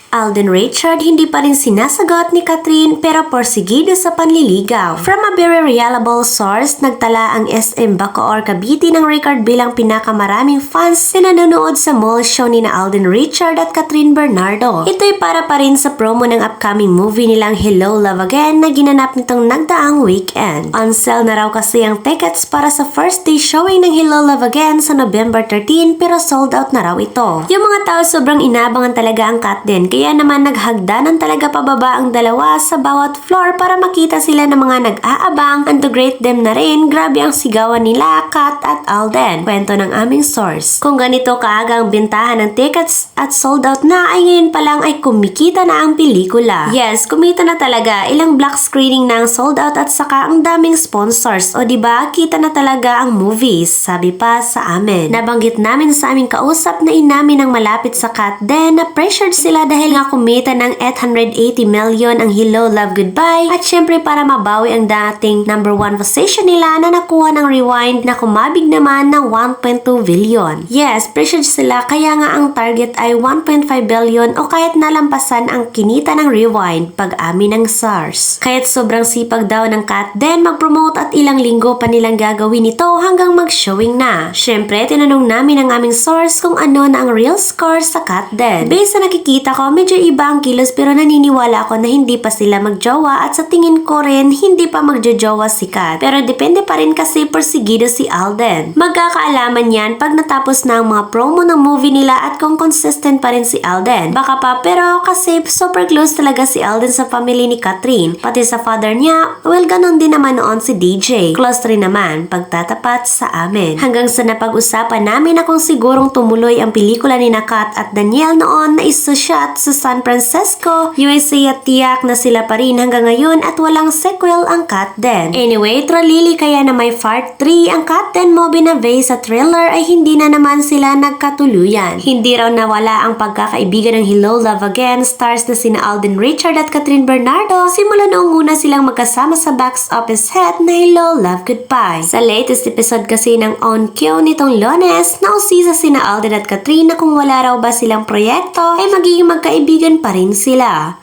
Alden Richard hindi pa rin sinasagot ni Catherine pero porsigido sa panliligaw. From a very reliable source, nagtala ang SM Bacoor Cavite ng record bilang pinakamaraming fans na nanonood sa mall show ni na Alden Richard at Catherine Bernardo. Ito'y para pa rin sa promo ng upcoming movie nilang Hello Love Again na ginanap nitong nagdaang weekend. On sale na raw kasi ang tickets para sa first day showing ng Hello Love Again sa November 13 pero sold out na raw ito. Yung mga tao sobrang inabangan talaga ang Kat din. Kaya naman naghagdanan talaga pababa ang dalawa sa bawat floor para makita sila ng mga nag-aabang and to greet them na rin. Grabe ang sigawan nila, Kat at Alden. Kwento ng aming source. Kung ganito kaaga ang bentahan ng tickets at sold out na ay ngayon pa lang ay kumikita na ang pelikula. Yes, kumita na talaga. Ilang black screening na ang sold out at saka ang daming sponsors. O diba, kita na talaga ang movies. Sabi pa sa amin. Nabanggit namin sa aming kausap na inamin ng malapit sa Kat din na pressured sila dahil nga kumita ng 880 million ang Hello Love Goodbye at syempre para mabawi ang dating number 1 position nila na nakuha ng Rewind na kumabig naman ng 1.2 billion. Yes, pressured sila kaya nga ang target ay 1.5 billion o kahit nalampasan ang kinita ng Rewind pag-amin ng SARS. Kaya't sobrang sipag daw ng Kat din mag-promote at ilang linggo pa nilang gagawin ito hanggang mag-showing na. Syempre, tinanong namin ang aming source kung ano na ang real score sa Kat din. Based sa nakikita ko, medyo iba ang kilos pero naniniwala ako na hindi pa sila magjowa at sa tingin ko rin hindi pa magjojowa si Kat. Pero depende pa rin kasi porsigido si Alden. Magkakaalaman yan pag natapos na ang mga promo ng movie nila at kung consistent pa rin si Alden. Baka pa pero kasi super close talaga si Alden sa family ni Catherine. Pati sa father niya, well ganun din naman noon si DJ. Close rin naman pagtatapat sa amin. Hanggang sa napag-usapan namin na kung sigurong tumuloy ang pelikula ni na Kat at Daniel noon na isa-shot sa San Francisco, USA at tiyak na sila pa rin hanggang ngayon at walang sequel ang Kat din. Anyway, tralili kaya na may part 3 ang Kat din movie na based sa thriller ay hindi na naman sila nagkatuluyan. Hindi raw nawala ang pagkakaibigan ng Hello Love Again stars na sina Alden Richard at Catherine Bernardo simula noong una silang magkasama sa box office hit na Hello Love Goodbye. Sa latest episode kasi ng On Cue nitong Lunes, nausisa sina Alden at Catherine na kung wala raw ba silang proyekto ay magiging magkaibigan pa rin sila.